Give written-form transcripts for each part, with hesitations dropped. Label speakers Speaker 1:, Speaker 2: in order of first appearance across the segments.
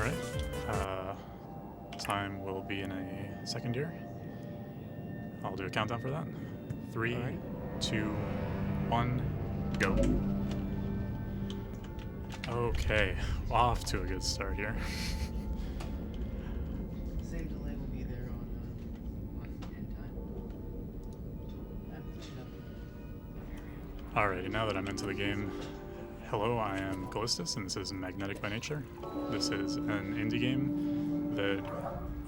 Speaker 1: Alright, time will be in a second here. I'll do a countdown for that. 3, 2, 1, go. Okay, off to a good start here.
Speaker 2: Save delay will be there on end time.
Speaker 1: Alrighty, now that I'm into the game, hello, I am Callistus, and this is Magnetic by Nature. This is an indie game that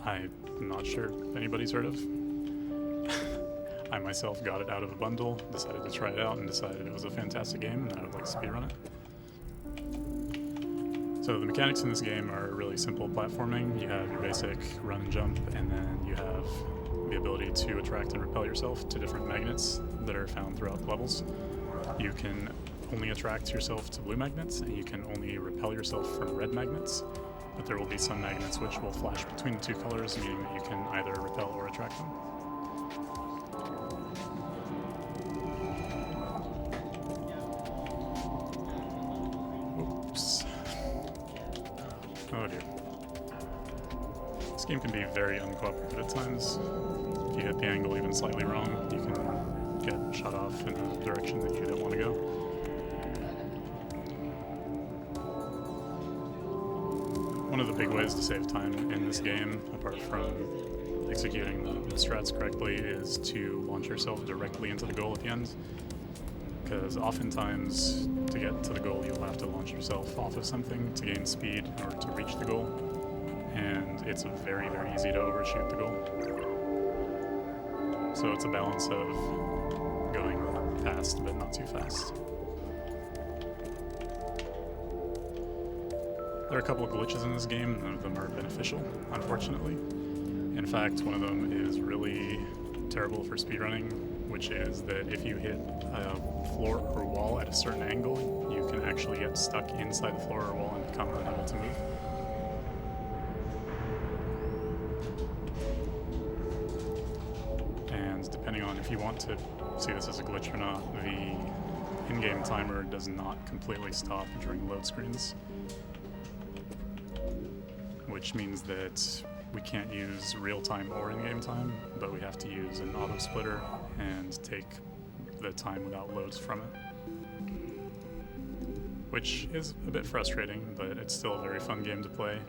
Speaker 1: I'm not sure anybody's heard of. I myself got it out of a bundle, decided to try it out, and decided it was a fantastic game, and I would like to speedrun it. So the mechanics in this game are really simple platforming. You have your basic run and jump, and then you have the ability to attract and repel yourself to different magnets that are found throughout the levels. You can only attract yourself to blue magnets, and you can only repel yourself from red magnets, but there will be some magnets which will flash between the two colors, meaning that you can either repel or attract them. Oops. Oh dear. This game can be very uncooperative at times. If you hit the angle even slightly wrong, you can get shot off in a direction that you don't want to go. One of the big ways to save time in this game, apart from executing the strats correctly, is to launch yourself directly into the goal at the end. Because oftentimes, to get to the goal, you'll have to launch yourself off of something to gain speed in order to reach the goal. And it's very, very easy to overshoot the goal. So it's a balance of going fast, but not too fast. There are a couple of glitches in this game. None of them are beneficial, unfortunately. In fact, one of them is really terrible for speedrunning, which is that if you hit a floor or wall at a certain angle, you can actually get stuck inside the floor or wall and become unable to move. And depending on if you want to see this as a glitch or not, the in-game timer does not completely stop during load screens, which means that we can't use real-time or in-game time, but we have to use an auto-splitter and take the time without loads from it. Which is a bit frustrating, but it's still a very fun game to play.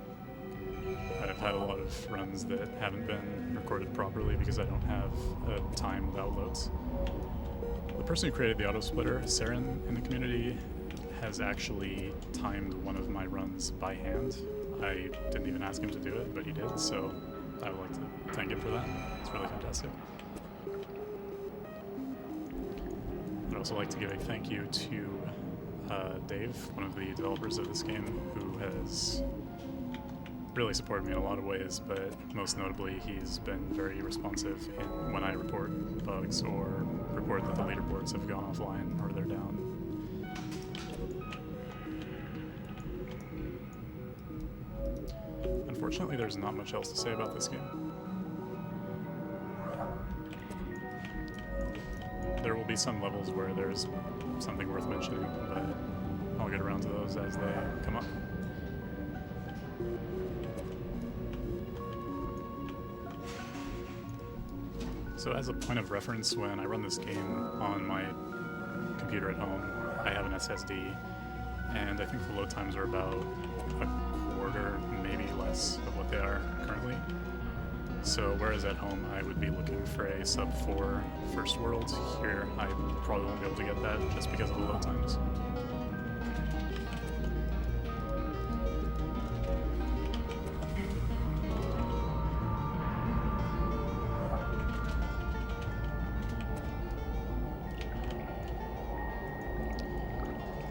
Speaker 1: I've had a lot of runs that haven't been recorded properly because I don't have a time without loads. The person who created the auto-splitter, Saren, in the community, has actually timed one of my runs by hand. I didn't even ask him to do it, but he did, so I would like to thank him for that. It's really fantastic. I'd also like to give a thank you to Dave, one of the developers of this game, who has really supported me in a lot of ways, but most notably he's been very responsive when I report bugs or report that the leaderboards have gone offline or they're down. Unfortunately, there's not much else to say about this game. There will be some levels where there's something worth mentioning, but I'll get around to those as they come up. So as a point of reference, when I run this game on my computer at home, I have an SSD, and I think the load times are about a quarter, maybe less, of what they are currently. So whereas at home I would be looking for a sub 4 first world, here I probably won't be able to get that just because of the load times.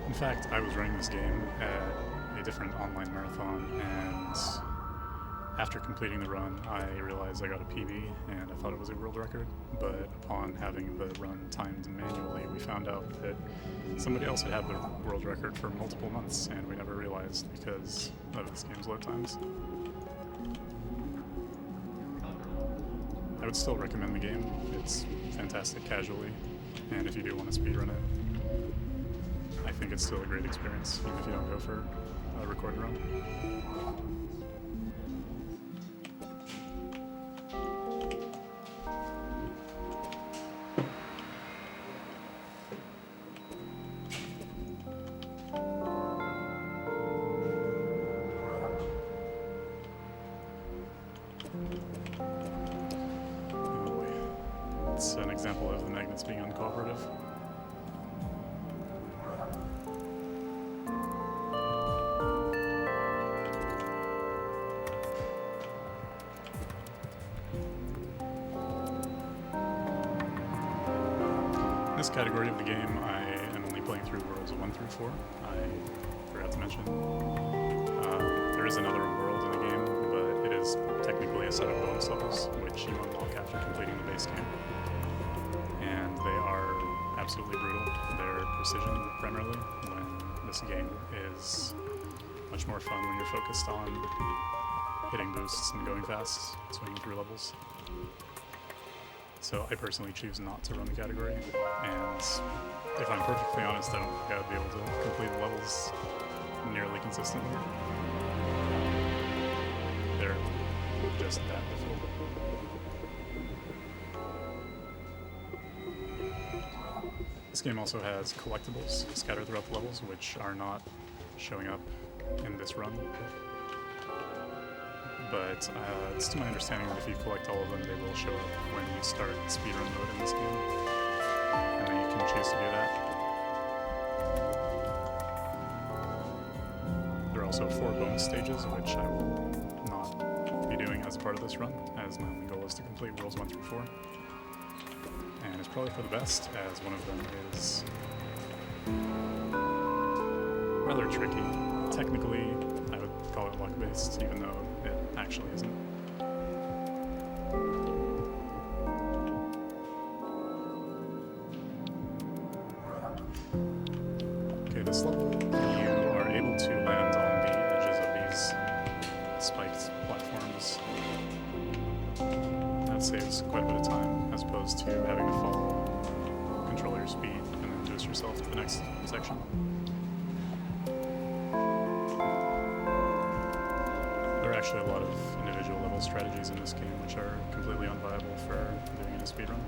Speaker 1: In fact, I was running this game at a different online marathon, and after completing the run, I realized I got a PB, and I thought it was a world record, but upon having the run timed manually, we found out that somebody else had had the world record for multiple months, and we never realized because of this game's load times. I would still recommend the game. It's fantastic casually, and if you do want to speedrun it, I think it's still a great experience, even if you don't go for a recorded run. that's being uncooperative. In this category of the game, I am only playing through worlds 1 through 4. I forgot to mention. There is another world in the game, but it is technically a set of bonus levels, which you unlock after completing the base game. And they are absolutely brutal. They're precision, primarily, when this game is much more fun when you're focused on hitting boosts and going fast, swinging through levels. So I personally choose not to run the category, and if I'm perfectly honest, I don't think I'd be able to complete the levels nearly consistently. They're just that difficult. This game also has collectibles scattered throughout the levels, which are not showing up in this run. But it's to my understanding that if you collect all of them, they will show up when you start speedrun mode in this game. And then you can choose to do that. There are also 4 bonus stages, which I will not be doing as a part of this run, as my only goal is to complete Worlds 1 through 4. And it's probably for the best, as one of them is rather tricky. Technically, I would call it luck-based, even though it actually isn't. Okay, this level, you are able to land on the edges of these spiked platforms. That saves quite a bit of time, as opposed to having to fall, control your speed, and then boost yourself to the next section. There are actually a lot of individual level strategies in this game which are completely unviable for doing in a speedrun.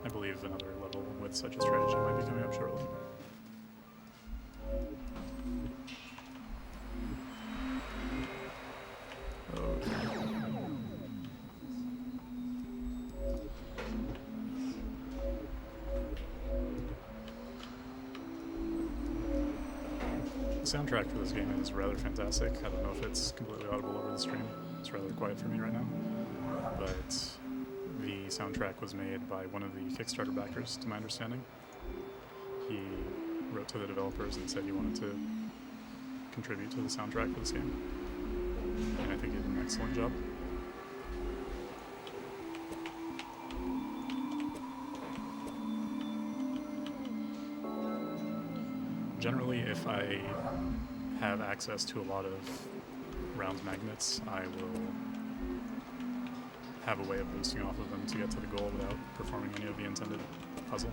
Speaker 1: I believe another level with such a strategy might be coming up shortly. The soundtrack for this game is rather fantastic. I don't know if it's completely audible over the stream. It's rather quiet for me right now. But the soundtrack was made by one of the Kickstarter backers, to my understanding. He wrote to the developers and said he wanted to contribute to the soundtrack for this game. And I think he did an excellent job. Generally, if I have access to a lot of round magnets, I will have a way of boosting off of them to get to the goal without performing any of the intended puzzle.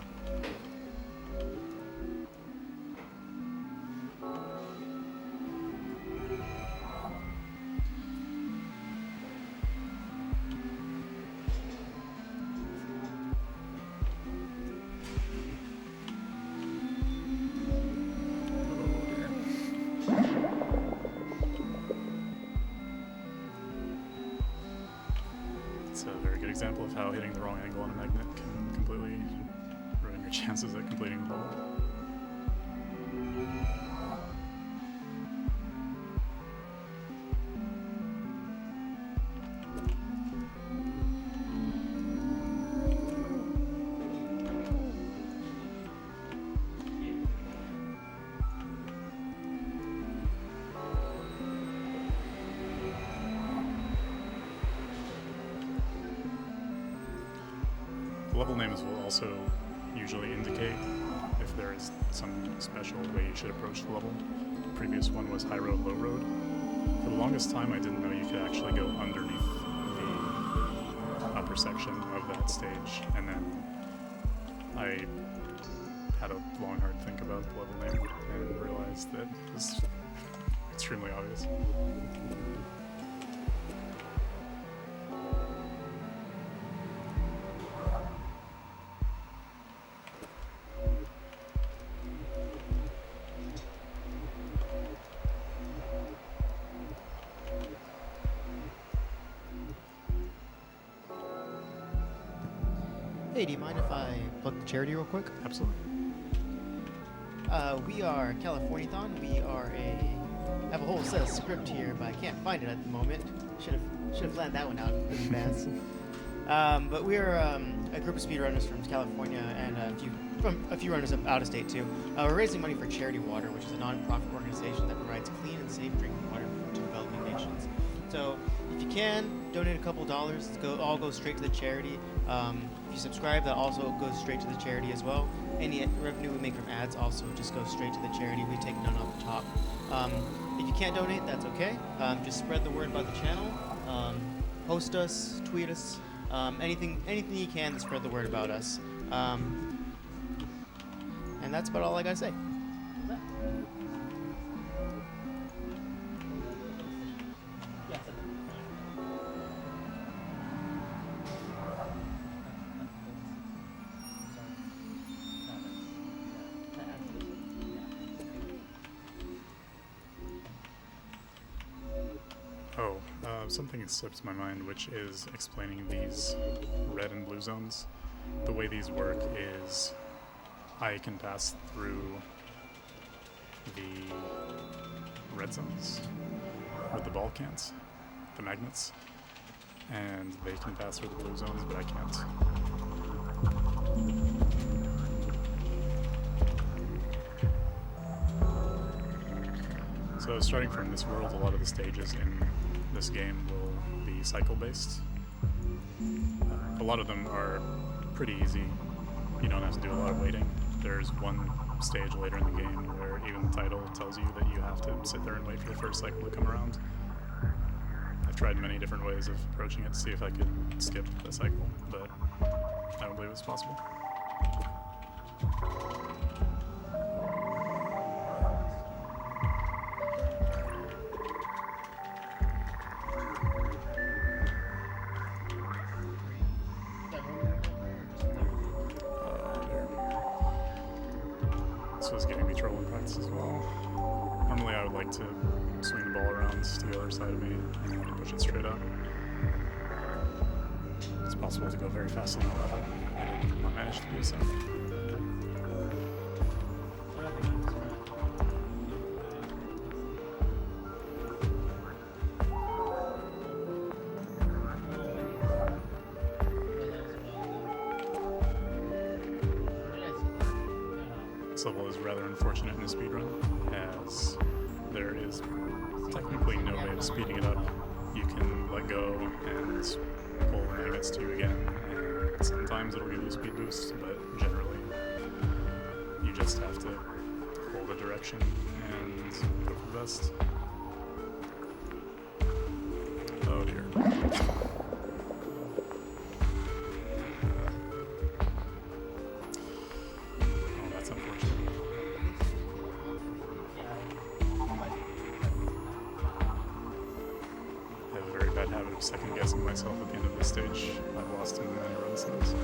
Speaker 1: It's a very good example of how hitting the wrong angle on a magnet can completely ruin your chances at completing the level. Level names will also usually indicate if there is some special way you should approach the level. The previous one was High Road, Low Road. For the longest time, I didn't know you could actually go underneath the upper section of that stage, and then I had a long, hard think about the level name and realized that it was extremely obvious.
Speaker 2: Hey, do you mind if I plug the charity real quick?
Speaker 1: Absolutely.
Speaker 2: We are Californiathon. We are have a whole set of script here, but I can't find it at the moment. Should have planned that one out in advance. But we're a group of speedrunners from California and a few runners out of state too. We're raising money for Charity Water, which is a non-profit organization that provides clean and safe drinking water to developing nations. So if you can donate a couple dollars, all go straight to the charity. If you subscribe, that also goes straight to the charity as well. Any revenue we make from ads also just goes straight to the charity. We take none off the top. If you can't donate, that's okay. Just spread the word about the channel. Post us, tweet us, anything you can to spread the word about us. And that's about all I gotta say.
Speaker 1: Something that slipped my mind, which is explaining these red and blue zones. The way these work is I can pass through the red zones with the ball cans, the magnets, and they can pass through the blue zones, but I can't. So starting from this world, a lot of the stages in this game will be cycle-based. A lot of them are pretty easy. You don't have to do a lot of waiting. There's one stage later in the game where even the title tells you that you have to sit there and wait for the first cycle to come around. I've tried many different ways of approaching it to see if I could skip the cycle, but I don't believe it's possible. This was giving me trouble in practice as well. Normally I would like to swing the ball around to the other side of me and push it straight up. It's possible to go very fast on that level. I did not manage to do so. This level is rather unfortunate in a speedrun, as there is technically no way of speeding it up. You can let go and pull magnets to you again, and sometimes it'll give you a speed boost, but generally you just have to hold a direction and hope for the best. Oh dear. Second guessing myself at the end of this stage. I've lost in many runs since.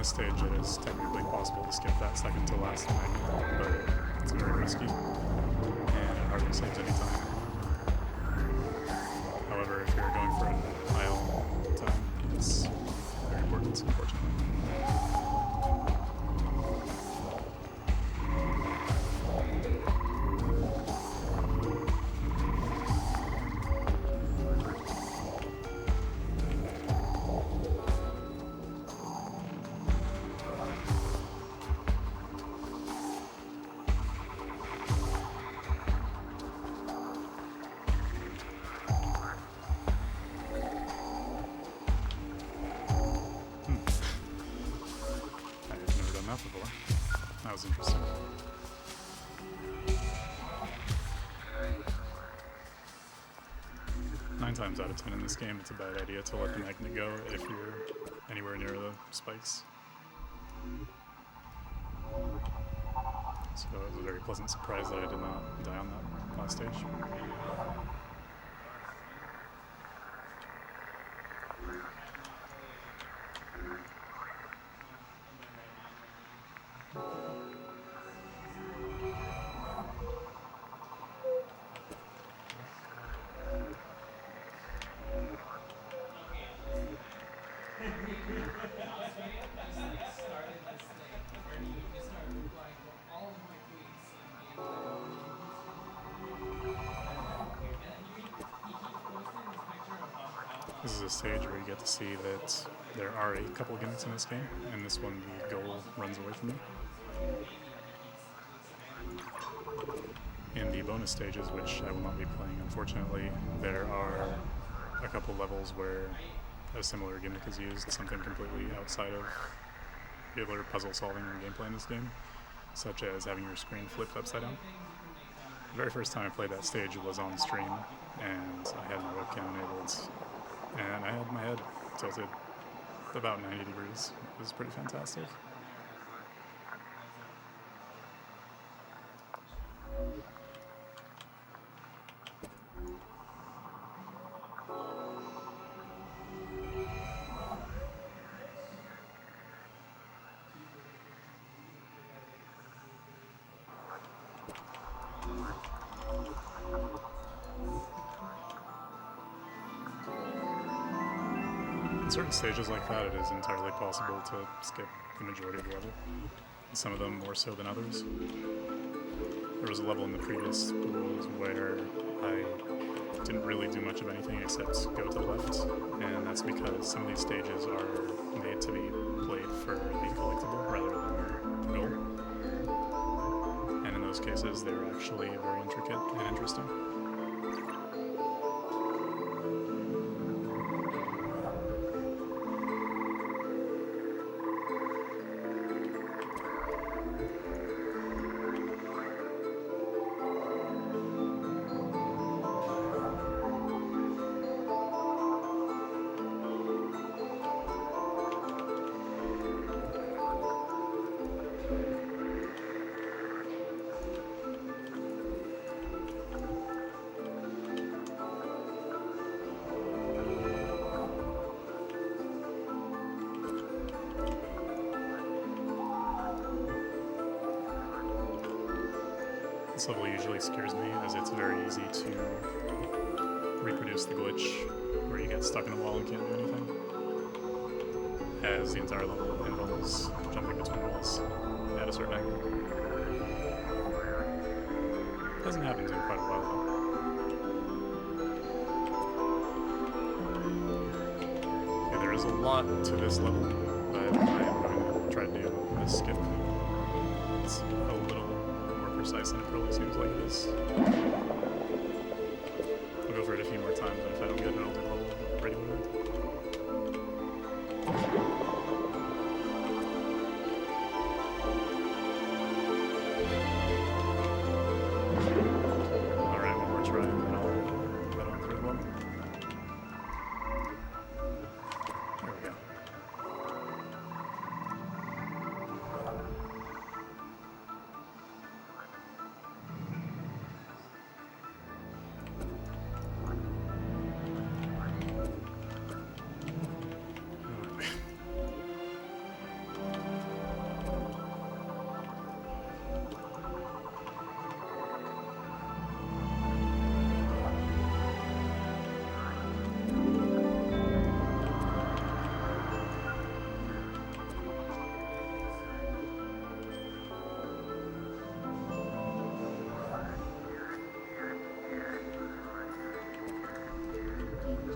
Speaker 1: Stage, it is technically possible to skip that second to last magnet, but it's very risky, and it hardly saves any time. However, if you're going for an aisle time, it's very important, unfortunately. times out of 10 in this game, it's a bad idea to let the magnet go if you're anywhere near the spikes. So it was a very pleasant surprise that I did not die on that last stage. This is a stage where you get to see that there are a couple gimmicks in this game, and this one, the goal runs away from you. In the bonus stages, which I will not be playing unfortunately, there are a couple levels where a similar gimmick is used, something completely outside of regular puzzle solving or gameplay in this game, such as having your screen flipped upside down. The very first time I played that stage was on stream, and I had my webcam enabled, and I had my head tilted about 90 degrees. It was pretty fantastic. In certain stages like that, it is entirely possible to skip the majority of the level, some of them more so than others. There was a level in the previous world where I didn't really do much of anything except go to the left, and that's because some of these stages are made to be played for the collectible rather than the goal. And in those cases, they're actually very intricate and interesting. This level usually scares me, as it's very easy to reproduce the glitch where you get stuck in a wall and can't do anything, as the entire level involves jumping between walls at a certain angle. It hasn't happened in quite a while though. Okay, there is a lot to this level, but I am going to try to do this skip. It's a little precise than it probably seems like it is. I'll go for it a few more times, and if I don't get an older level, ready with it. Alright, one more try, and then I'll head on through the level. There we go.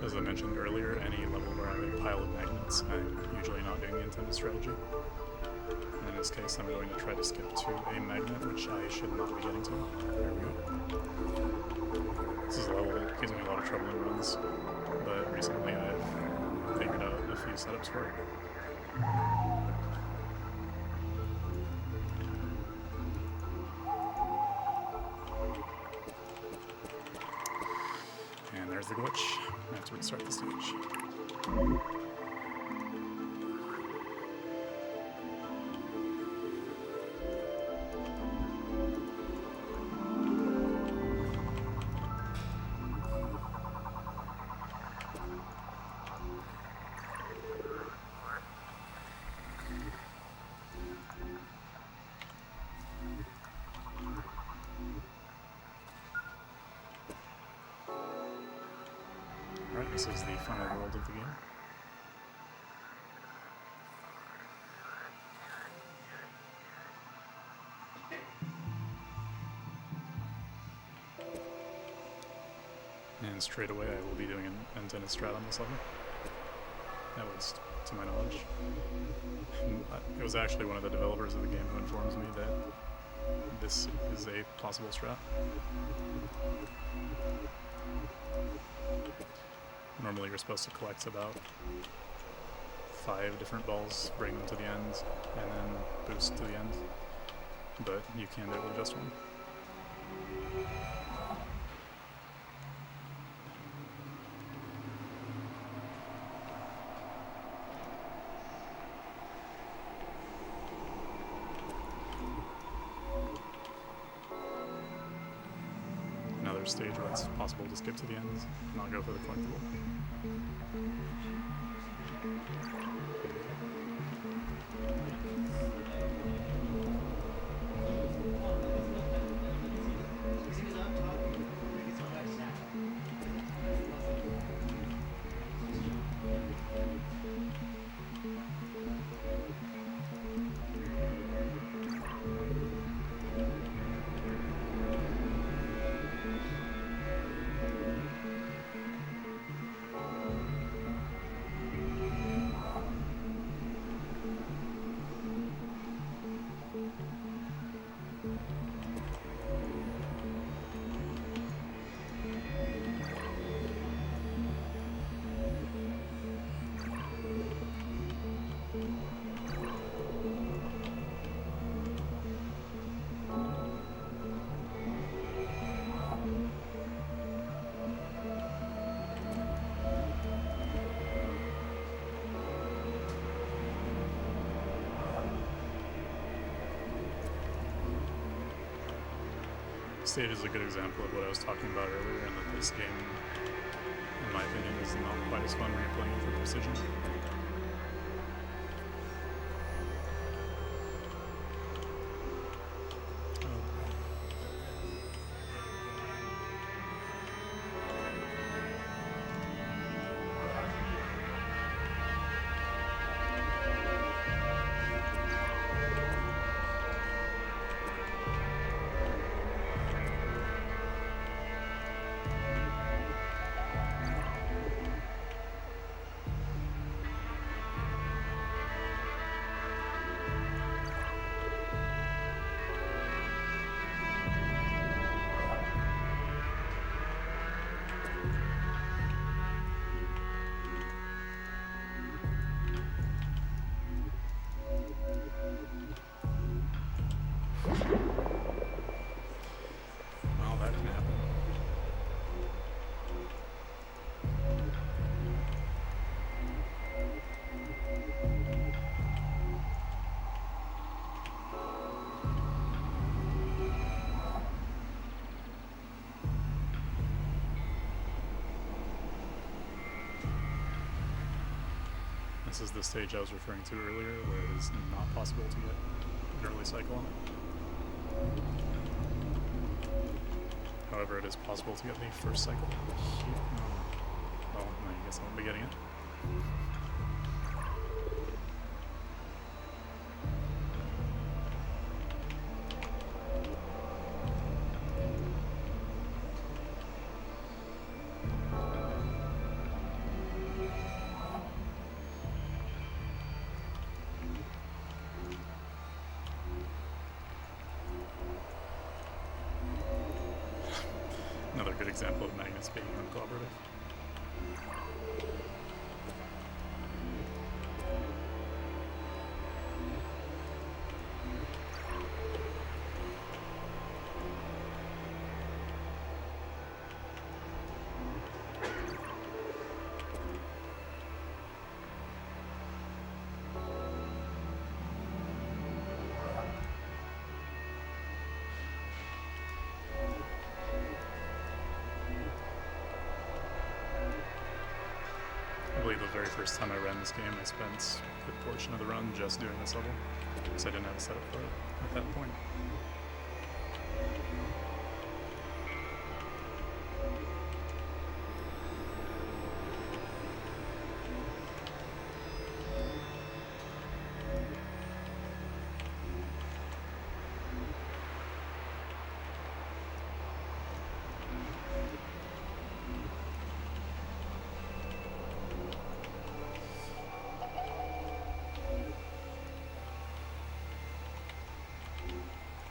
Speaker 1: As I mentioned earlier, any level where I have a pile of magnets, I'm usually not doing the intended strategy. And in this case, I'm going to try to skip to a magnet, which I should not be getting to. There we go. This is a level that gives me a lot of trouble in runs, but recently I've figured out a few setups for it. And there's the glitch. I have to restart the stage. Alright, this is the final world of the game. And straight away I will be doing an unintended strat on this level. At least to my knowledge. And it was actually one of the developers of the game who informs me that this is a possible strat. Normally you're supposed to collect about 5 different balls, bring them to the end, and then boost to the end. But you can do it with just one. Another stage where it's possible to skip to the end, not go for the collectible. Stage is a good example of what I was talking about earlier, and that this game, in my opinion, is not quite as fun when you're playing it for precision. Well, that didn't happen. This is the stage I was referring to earlier, where it is not possible to get an early cycle on it. However, it is possible to get the first cycle here. Well, I guess I won't be getting it. Another good example of Magnus being uncooperative. first time I ran this game, I spent a good portion of the run just doing this level, because I didn't have a setup for it at that point.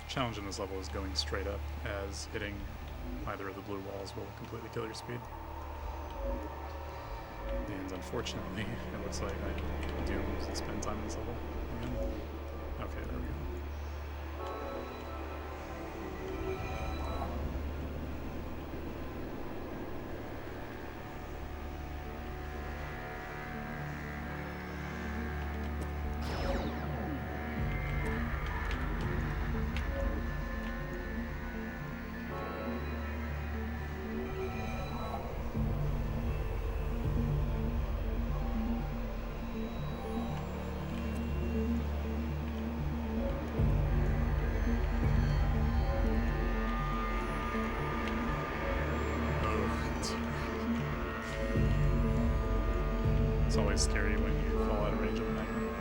Speaker 1: Challenge in this level is going straight up, as hitting either of the blue walls will completely kill your speed. And unfortunately, it looks like I'm doomed to spend time in this level again. Okay, there we go. It's always scary when you fall out of range of a magnet.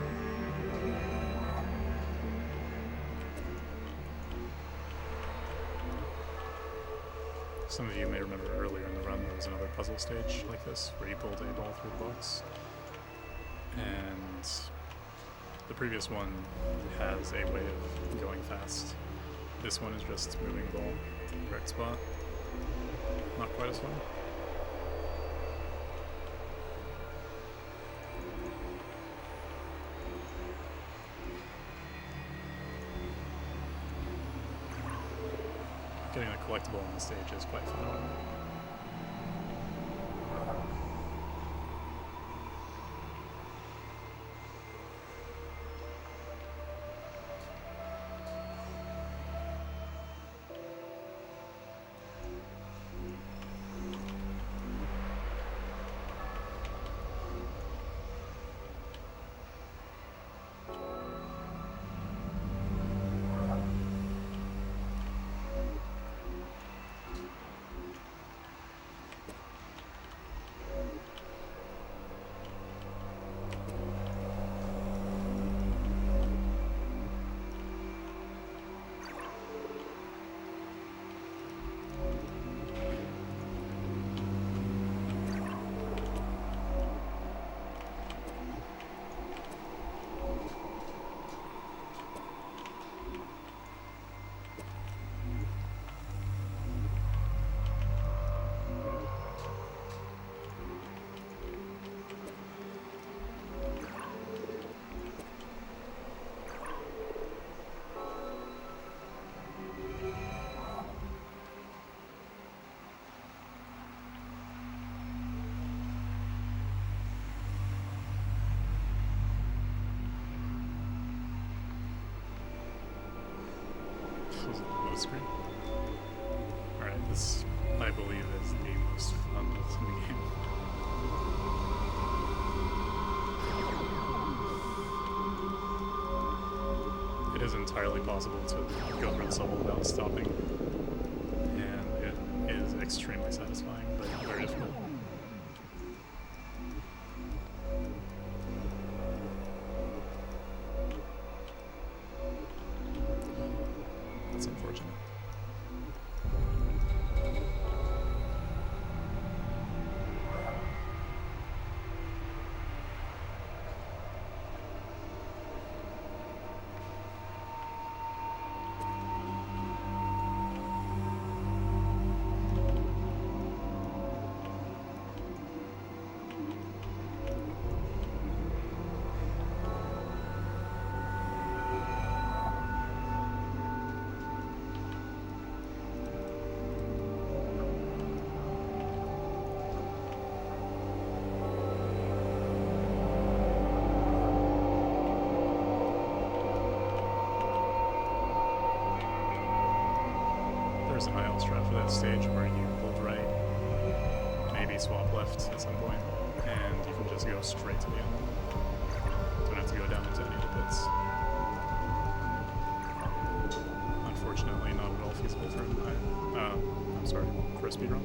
Speaker 1: Some of you may remember earlier in the run there was another puzzle stage like this where you pulled a ball through the box. And the previous one has a way of going fast. This one is just moving the ball to the correct spot. Not quite as fun. Getting a collectible on the stage is quite fun. Load screen. Alright, this, I believe, is the most fun loop in the game. It is entirely possible to go through this level without stopping, and it is extremely satisfying, but very difficult. That's unfortunate. There's an IL strat for that stage where you hold right, maybe swap left at some point. and you can just go straight to the end. Don't have to go down into any of the pits. Unfortunately, not at all feasible for I'm sorry, for a speedrun.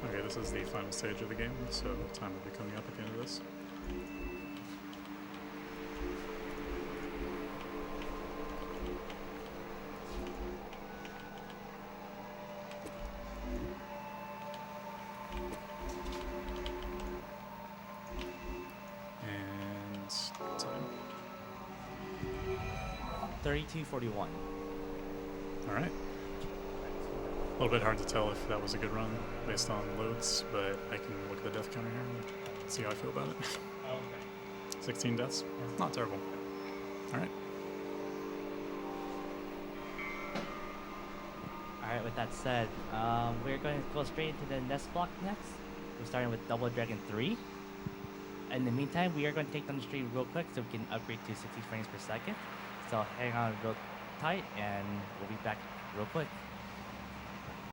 Speaker 1: Okay, this is the final stage of the game, so time will be coming up at the end of this. And time.
Speaker 3: 32:41.
Speaker 1: All right. A little bit hard to tell if that was a good run based on loads, but I can look at the death counter here and see how I feel about it.
Speaker 3: Oh, okay.
Speaker 1: 16 deaths. Not terrible. All right.
Speaker 3: Alright, with that said, we're going to go straight into the next block next. We're starting with Double Dragon 3. In the meantime, we are going to take down the street real quick so we can upgrade to 60 frames per second. So hang on real tight and we'll be back real quick.